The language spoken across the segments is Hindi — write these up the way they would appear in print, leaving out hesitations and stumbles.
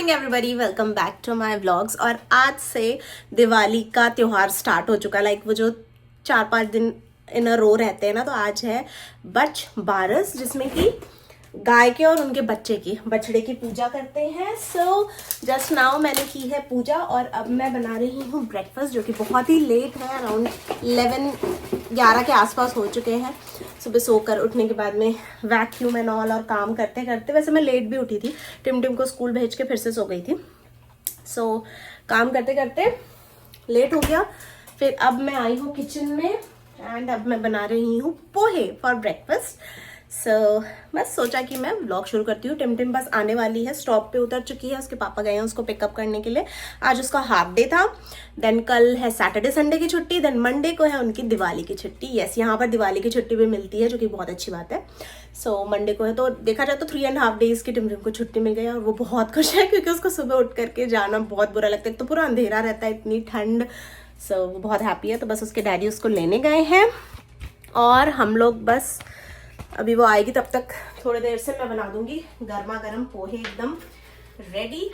Morning everybody, welcome back to my vlogs. और आज से दिवाली का त्यौहार स्टार्ट हो चुका है। लाइक वो जो 4-5 दिन इन अ रो रहते हैं ना, तो आज है बच बारस, जिसमें कि गाय के और उनके बछड़े की पूजा करते हैं। सो जस्ट नाउ मैंने की है पूजा और अब मैं बना रही हूँ ब्रेकफास्ट, जो कि बहुत ही लेट है। अराउंड 11 के आसपास हो चुके हैं। सुबह सोकर उठने के बाद में वैक्यूम एंड ऑल और काम करते करते, वैसे मैं लेट भी उठी थी, टिम को स्कूल भेज के फिर से सो गई थी। सो काम करते करते लेट हो गया। फिर अब मैं आई हूँ किचन में एंड अब मैं बना रही हूँ पोहे फॉर ब्रेकफास्ट। सो बस सोचा कि मैं व्लॉग शुरू करती हूँ। टिम बस आने वाली है, स्टॉप पे उतर चुकी है, उसके पापा गए हैं उसको पिकअप करने के लिए। आज उसका हाफ डे था। देन कल है सैटरडे संडे की छुट्टी। देन मंडे को है उनकी दिवाली की छुट्टी। यस, यहाँ पर दिवाली की छुट्टी भी मिलती है, जो कि बहुत अच्छी बात है। सो मंडे को है, तो देखा जाए तो 3.5 डेज की टिम को छुट्टी मिल गई और वो बहुत खुश है, क्योंकि उसको सुबह उठ करके जाना बहुत बुरा लगता है। तो पूरा अंधेरा रहता है, इतनी ठंड। सो वो बहुत हैप्पी है। तो बस उसके डैडी उसको लेने गए हैं और हम लोग बस अभी वो आएगी तब तक थोड़ी देर से मैं बना दूंगी गर्मा गर्म पोहे, एकदम रेडी।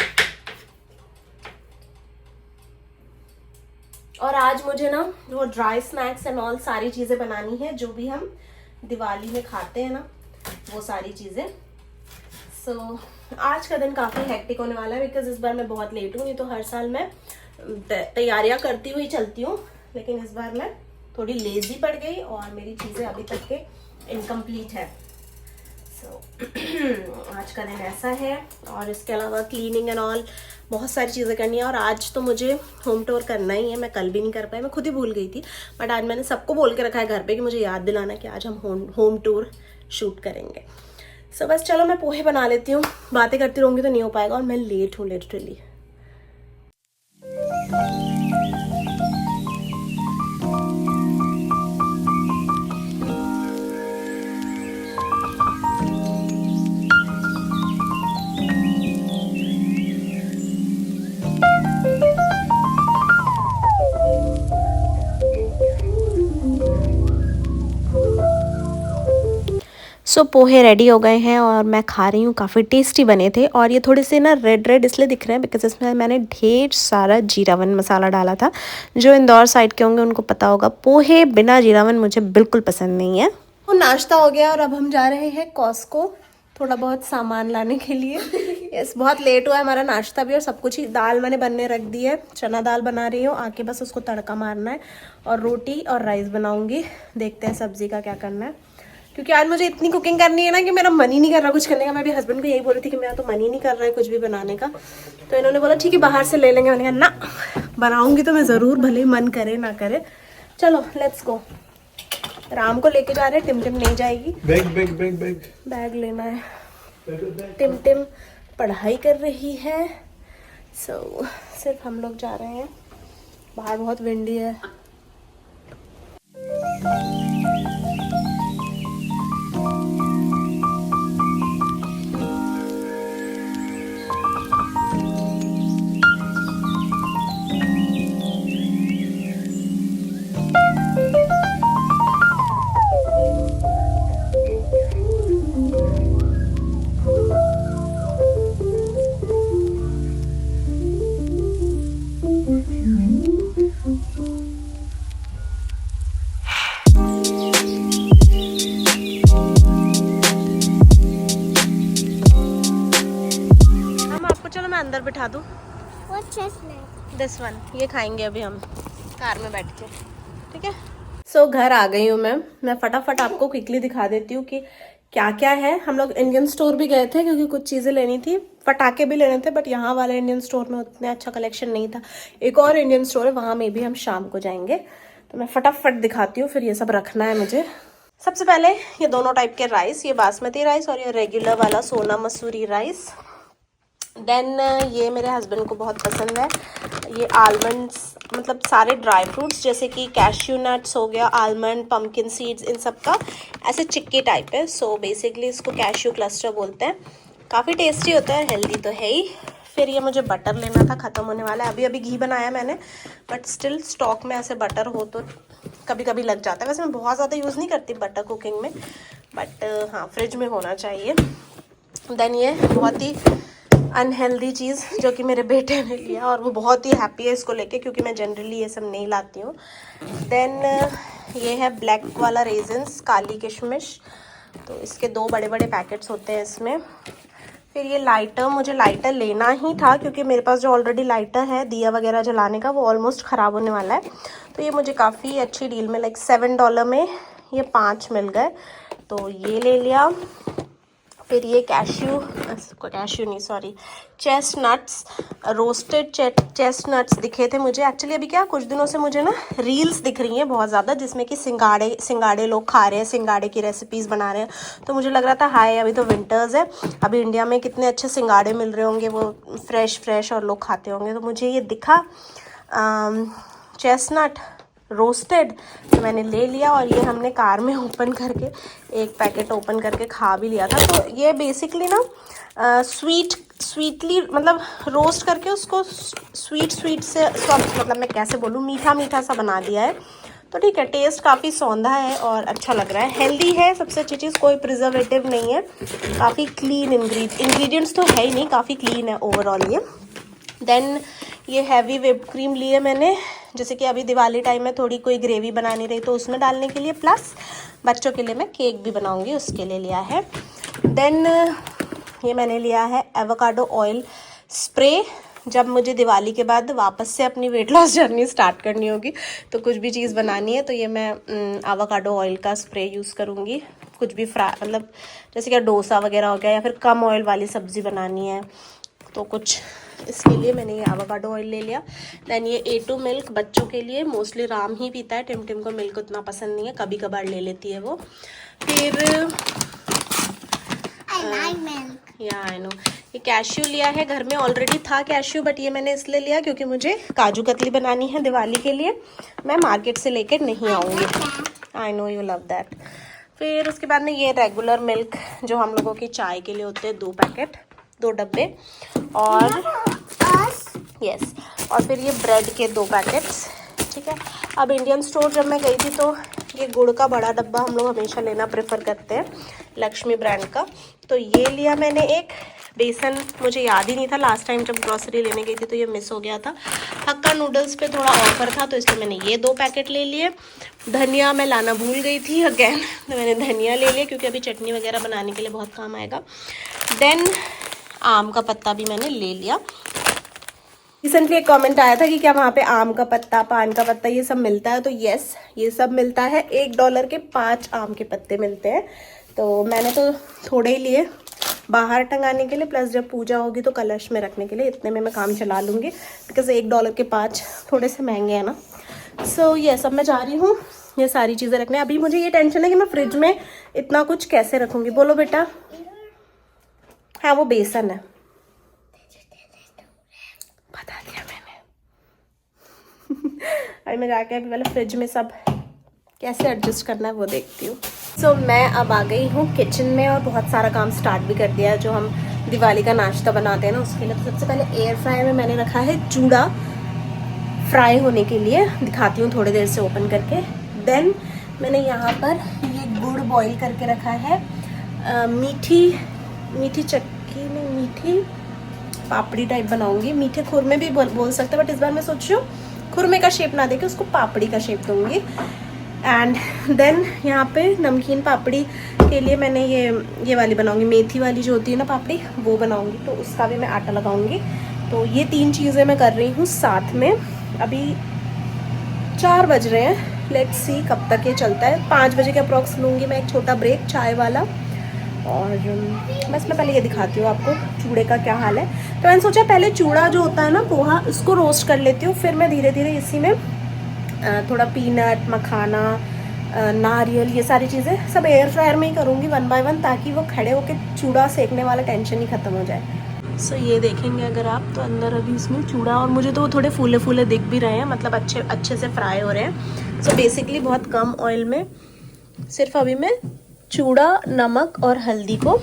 और आज मुझे ना वो ड्राई स्नैक्स एंड ऑल सारी चीजें बनानी है, जो भी हम दिवाली में खाते हैं ना, वो सारी चीजें। सो आज का दिन काफी हेक्टिक होने वाला है, बिकॉज इस बार मैं बहुत लेट हूँ। नहीं तो हर साल मैं तैयारियां करती हुई चलती हूँ, लेकिन इस बार मैं थोड़ी लेजी पड़ गई और मेरी चीजें अभी तक के इनकम्प्लीट है। सो आज का दिन ऐसा है। और इसके अलावा क्लीनिंग एंड ऑल बहुत सारी चीज़ें करनी है। और आज तो मुझे होम टूर करना ही है। मैं कल भी नहीं कर पाई, मैं खुद ही भूल गई थी। बट आज मैंने सबको बोल के रखा है घर पे कि मुझे याद दिलाना कि आज हम होम टूर शूट करेंगे। सो बस चलो मैं पोहे बना लेती हूँ। बातें करती रहूँगी तो नहीं हो पाएगा और मैं लेट हूँ लिटरली। सो पोहे रेडी हो गए हैं और मैं खा रही हूँ। काफ़ी टेस्टी बने थे और ये थोड़े से ना रेड इसलिए दिख रहे हैं बिकॉज इसमें मैंने ढेर सारा जीरावन मसाला डाला था। जो इंदौर साइड के होंगे उनको पता होगा, पोहे बिना जीरावन मुझे बिल्कुल पसंद नहीं है। तो नाश्ता हो गया और अब हम जा रहे हैं कॉस्को थोड़ा बहुत सामान लाने के लिए। यस, बहुत लेट हुआ है हमारा नाश्ता भी और सब कुछ ही। दाल मैंने बनने रख दी है, चना दाल बना रही हूँ, आके बस उसको तड़का मारना है और रोटी और राइस बनाऊँगी। देखते हैं सब्जी का क्या करना है, क्योंकि आज मुझे इतनी कुकिंग करनी है ना कि मेरा मन ही नहीं कर रहा कुछ करने का। मैं भी हस्बैंड को यही बोल रही थी कि मेरा तो मन ही नहीं कर रहा है कुछ भी बनाने का। तो इन्होंने बोला ठीक है बाहर से ले लेंगे। मैंने कहा ना, बनाऊंगी तो मैं ज़रूर, भले मन करे ना करे। चलो लेट्स गो। राम को लेके जा रहे हैं, टिम नहीं जाएगी। बैग लेना है। टिम पढ़ाई कर रही है। सो सिर्फ हम लोग जा रहे हैं। बाहर बहुत विंडी है। चलो मैं अंदर बिठा दूँ। दिस वन, ये खाएंगे अभी हम कार में बैठ के, ठीक है। सो घर आ गई हूँ मैं फटाफट आपको क्विकली दिखा देती हूँ कि क्या क्या है। हम लोग इंडियन स्टोर भी गए थे क्योंकि कुछ चीज़ें लेनी थी, पटाखे भी लेने थे, बट यहाँ वाले इंडियन स्टोर में उतना अच्छा कलेक्शन नहीं था। एक और इंडियन स्टोर है, वहाँ में भी हम शाम को जाएंगे। तो मैं फटाफट दिखाती हूँ, फिर ये सब रखना है मुझे। सबसे पहले ये दोनों टाइप के राइस, ये बासमती राइस और ये रेगुलर वाला सोना मसूरी राइस। देन ये मेरे हस्बैंड को बहुत पसंद है, ये आलमंड्स, मतलब सारे ड्राई फ्रूट्स जैसे कि कैश्यू नट्स हो गया, आलमंड, पम्पकिन सीड्स, इन सब का ऐसे चिक्की टाइप है। सो बेसिकली इसको कैश्यू क्लस्टर बोलते हैं। काफ़ी टेस्टी होता है, हेल्दी तो है ही। फिर ये मुझे बटर लेना था, ख़त्म होने वाला है। अभी घी बनाया मैंने, बट स्टिल स्टॉक में ऐसे बटर हो तो कभी कभी लग जाता है। वैसे मैं बहुत ज़्यादा यूज़ नहीं करती बटर कुकिंग में, बट हाँ फ्रिज में होना चाहिए। देन ये बहुत ही अनहेल्दी चीज़ जो कि मेरे बेटे ने लिया और वो बहुत ही हैप्पी है इसको लेके, क्योंकि मैं जनरली ये सब नहीं लाती हूँ। देन ये है ब्लैक वाला रेजन्स, काली किशमिश, तो इसके 2 बड़े बड़े पैकेट्स होते हैं इसमें। फिर ये लाइटर, मुझे लाइटर लेना ही था क्योंकि मेरे पास जो ऑलरेडी लाइटर है दिया वगैरह जलाने का वो ऑलमोस्ट ख़राब होने वाला है। तो ये मुझे काफ़ी अच्छी डील में, लाइक $7 में ये 5 मिल गए, तो ये ले लिया। फिर ये कैश्यू नहीं सॉरी, चेस्टनट्स, रोस्टेड चेस्टनट्स दिखे थे मुझे एक्चुअली। अभी क्या कुछ दिनों से मुझे ना रील्स दिख रही हैं बहुत ज़्यादा, जिसमें कि सिंगाड़े लोग खा रहे हैं, सिंगाड़े की रेसिपीज़ बना रहे हैं। तो मुझे लग रहा था हाय अभी तो विंटर्स है, अभी इंडिया में कितने अच्छे सिंगाड़े मिल रहे होंगे, वो फ्रेश और लोग खाते होंगे। तो मुझे ये दिखा चेस्टनट रोस्टेड, तो मैंने ले लिया और ये हमने कार में ओपन करके एक पैकेट ओपन करके खा भी लिया था। तो ये बेसिकली ना स्वीटली मतलब रोस्ट करके उसको स्वीट से मतलब मैं कैसे बोलूँ, मीठा सा बना दिया है। तो ठीक है, टेस्ट काफ़ी सौंधा है और अच्छा लग रहा है, हेल्दी है। सबसे अच्छी चीज़ कोई प्रिजर्वेटिव नहीं है, काफ़ी क्लीन इंग्रेडिएंट्स तो है ही नहीं, काफ़ी क्लीन है ओवरऑल ये। देन ये हैवी व्हिप्ड क्रीम लिए मैंने, जैसे कि अभी दिवाली टाइम में थोड़ी कोई ग्रेवी बनानी रही तो उसमें डालने के लिए, प्लस बच्चों के लिए मैं केक भी बनाऊंगी उसके लिए लिया है। देन ये मैंने लिया है एवोकाडो ऑयल स्प्रे। जब मुझे दिवाली के बाद वापस से अपनी वेट लॉस जर्नी स्टार्ट करनी होगी तो कुछ भी चीज़ बनानी है तो ये मैं एवोकाडो ऑयल का स्प्रे यूज़ करूँगी। कुछ भी मतलब जैसे कि डोसा वगैरह हो गया या फिर कम ऑयल वाली सब्ज़ी बनानी है तो कुछ इसके लिए मैंने ये एवोकाडो ऑयल ले लिया। दैन ये A2 मिल्क बच्चों के लिए, मोस्टली राम ही पीता है, टिम को मिल्क उतना पसंद नहीं है, कभी कभार ले लेती है वो। फिर आई नो ये कैश्यू लिया है, घर में ऑलरेडी था कैश्यू, बट ये मैंने इसलिए लिया क्योंकि मुझे काजू कतली बनानी है दिवाली के लिए, मैं मार्केट से लेकर नहीं आऊँगी। I know you love that. फिर उसके बाद में ये रेगुलर मिल्क जो हम लोगों की चाय के लिए होते हैं, 2 पैकेट 2 डब्बे, और यस और फिर ये ब्रेड के 2 पैकेट्स, ठीक है। अब इंडियन स्टोर जब मैं गई थी तो ये गुड़ का बड़ा डब्बा हम लोग हमेशा लेना प्रेफर करते हैं, लक्ष्मी ब्रांड का, तो ये लिया मैंने एक। बेसन मुझे याद ही नहीं था, लास्ट टाइम जब ग्रॉसरी लेने गई थी तो ये मिस हो गया था। हक्का नूडल्स पे थोड़ा ऑफर था तो इसलिए मैंने ये 2 पैकेट ले लिए। धनिया मैं लाना भूल गई थी अगेन, तो मैंने धनिया ले लिया क्योंकि अभी चटनी वगैरह बनाने के लिए बहुत काम आएगा। देन आम का पत्ता भी मैंने ले लिया। रिसेंटली एक कमेंट आया था कि क्या वहाँ पे आम का पत्ता, पान का पत्ता ये सब मिलता है, तो यस ये सब मिलता है। $1 के 5 आम के पत्ते मिलते हैं, तो मैंने तो थोड़े ही लिए बाहर टंगाने के लिए, प्लस जब पूजा होगी तो कलश में रखने के लिए, इतने में मैं काम चला लूँगी बिकॉज $1 के 5 थोड़े से महंगे हैं ना। सो यस अब मैं जा रही हूँ ये सारी चीज़ें रखने। अभी मुझे ये टेंशन है कि मैं फ्रिज में इतना कुछ कैसे रखूँगी, बोलो बेटा। हाँ वो बेसन है, बता दिया मैंने। अभी मैं जाके अभी वाला फ्रिज में सब कैसे एडजस्ट करना है वो देखती हूँ। सो मैं अब आ गई हूँ किचन में और बहुत सारा काम स्टार्ट भी कर दिया है जो हम दिवाली का नाश्ता बनाते हैं ना उसके लिए। तो सबसे पहले एयर फ्रायर में मैंने रखा है चूड़ा फ्राई होने के लिए, दिखाती हूँ थोड़ी देर से ओपन करके। देन मैंने यहाँ पर ये गुड़ बॉईल करके रखा है, मीठी चक्की में मीठी पापड़ी टाइप बनाऊंगी, मीठे खुरमे भी बोल सकते हैं, बट इस बार मैं सोच रही हूँ खुरमे का शेप ना देके उसको पापड़ी का शेप दूंगी। एंड देन यहाँ पे नमकीन पापड़ी के लिए मैंने ये वाली बनाऊंगी, मेथी वाली जो होती है ना पापड़ी, वो बनाऊंगी, तो उसका भी मैं आटा लगाऊंगी। तो ये 3 चीज़ें मैं कर रही हूँ साथ में। अभी 4 बज रहे हैं, लेट्स सी कब तक ये चलता है। 5 बजे के अप्रॉक्स लूँगी मैं एक छोटा ब्रेक चाय वाला, और बस मैं पहले ये दिखाती हूँ आपको चूड़े का क्या हाल है। तो मैंने सोचा पहले चूड़ा जो होता है ना पोहा, उसको रोस्ट कर लेती हूँ, फिर मैं धीरे धीरे इसी में थोड़ा पीनट, मखाना, नारियल, ये सारी चीज़ें सब एयर फ्रायर में ही करूँगी 1 बाय 1, ताकि वो खड़े होकर चूड़ा सेकने वाला टेंशन ही ख़त्म हो जाए। सो ये देखेंगे अगर आप तो अंदर अभी इसमें चूड़ा, और मुझे तो वो थोड़े फूले फूले दिख भी रहे हैं, मतलब अच्छे से फ्राई हो रहे हैं। सो बेसिकली बहुत कम ऑयल में सिर्फ अभी मैं चूड़ा, नमक और हल्दी को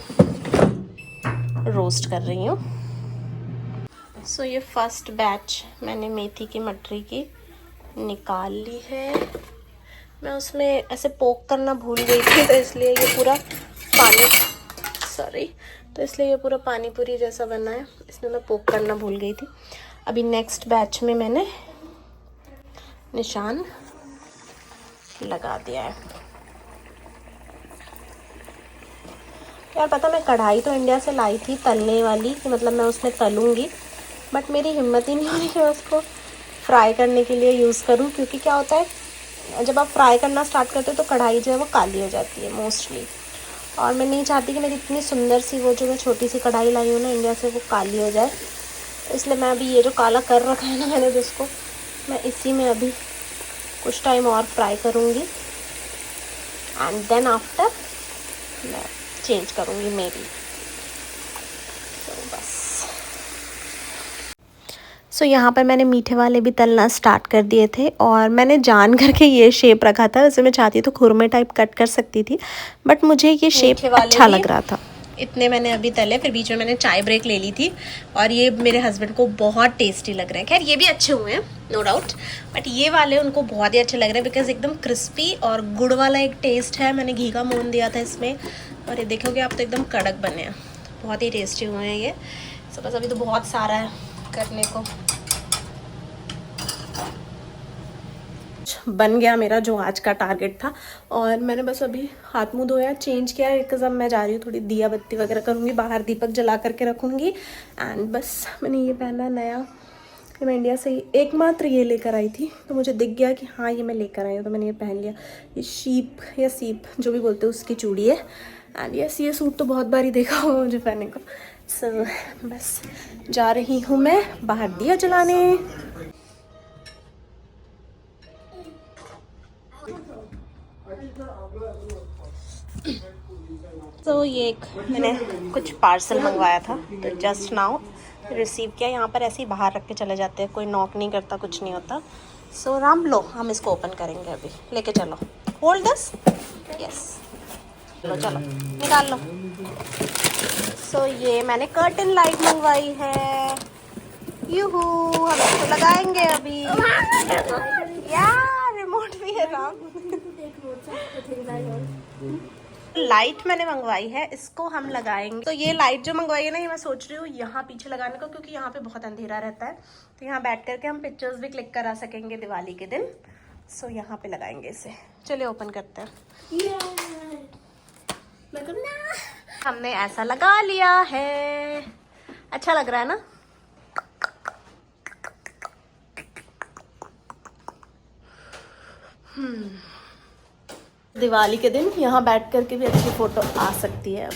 रोस्ट कर रही हूँ। सो ये फर्स्ट बैच मैंने मेथी की मटरी की निकाल ली है। मैं उसमें ऐसे पोक करना भूल गई थी तो इसलिए ये पूरा पानी सॉरी। तो इसलिए ये पूरा पानी पूरी जैसा बना है, इसमें मैं पोक करना भूल गई थी। अभी नेक्स्ट बैच में मैंने निशान लगा दिया है। यार पता, मैं कढ़ाई तो इंडिया से लाई थी तलने वाली, कि मतलब मैं उसमें तलूँगी, बट मेरी हिम्मत ही नहीं हो रही है उसको फ्राई करने के लिए यूज़ करूँ, क्योंकि क्या होता है जब आप फ्राई करना स्टार्ट करते हो तो कढ़ाई जो है वो काली हो जाती है मोस्टली, और मैं नहीं चाहती कि मेरी इतनी सुंदर सी वो जो मैं छोटी सी कढ़ाई लाई हूँ ना इंडिया से, वो काली हो जाए। तो इसलिए मैं अभी ये जो काला कर रखा है ना मैंने जिसको, मैं इसी में अभी कुछ टाइम और फ्राई करूँगी एंड देन आफ्टर मैं चेंज करूँगी मेरी। तो बस यहाँ पर मैंने मीठे वाले भी तलना स्टार्ट कर दिए थे, और मैंने जान करके ये शेप रखा था। वैसे मैं चाहती तो खुरमे टाइप कट कर सकती थी, बट मुझे ये शेप अच्छा लग रहा था। इतने मैंने अभी तले, फिर बीच में मैंने चाय ब्रेक ले ली थी, और ये मेरे हस्बैंड को बहुत टेस्टी लग रहे हैं। खैर ये भी अच्छे हुए हैं नो डाउट, बट ये वाले उनको बहुत ही अच्छे लग रहे हैं, बिकॉज एकदम क्रिस्पी और गुड़ वाला एक टेस्ट है। मैंने घी का मोहन दिया था इसमें, और ये देखोगे आप तो एकदम कड़क बने हैं, बहुत ही टेस्टी हुए हैं ये। सो बस अभी तो बहुत सारा है करने को। बन गया मेरा जो आज का टारगेट था, और मैंने बस अभी हाथ मुंह धोया, चेंज किया, बिकॉज अब मैं जा रही हूँ थोड़ी दिया बत्ती वगैरह करूँगी, बाहर दीपक जला करके रखूँगी। एंड बस मैंने ये पहना नया, ये मैं इंडिया से एकमात्र ये लेकर आई थी, तो मुझे दिख गया कि हाँ ये मैं लेकर आई हूँ, तो मैंने ये पहन लिया। ये शीप या सीप जो भी बोलते हैं उसकी चूड़ी है। एंड यस, ये सूट तो बहुत बार ही देखा होगा मुझे पहनने को। सो बस जा रही हूँ मैं बाहर दिया जलाने। तो ये एक मैंने कुछ पार्सल मंगवाया था, तो जस्ट नाउ रिसीव किया। यहाँ पर ऐसे ही बाहर रख के चले जाते हैं, कोई नॉक नहीं करता, कुछ नहीं होता। सो राम लो, हम इसको ओपन करेंगे अभी, लेके चलो, होल्ड दिस, यस लो चलो निकाल लो। सो ये मैंने कर्टन लाइट मंगवाई है, यूहू, हम इसको लगाएंगे अभी। यार रिमोट भी है राम। लाइट मैंने मंगवाई है, इसको हम लगाएंगे। तो ये लाइट जो मंगवाई है ना, ये मैं सोच रही हूँ यहाँ पीछे लगाने को, क्योंकि यहाँ पे बहुत अंधेरा रहता है, तो यहाँ बैठ करके हम पिक्चर्स भी क्लिक करा सकेंगे दिवाली के दिन। सो यहाँ पे लगाएंगे इसे। चलिए ओपन करते हैं। हमने ऐसा लगा लिया है, अच्छा लग रहा है ना। दिवाली के दिन यहाँ बैठ करके भी अच्छी फोटो आ सकती है।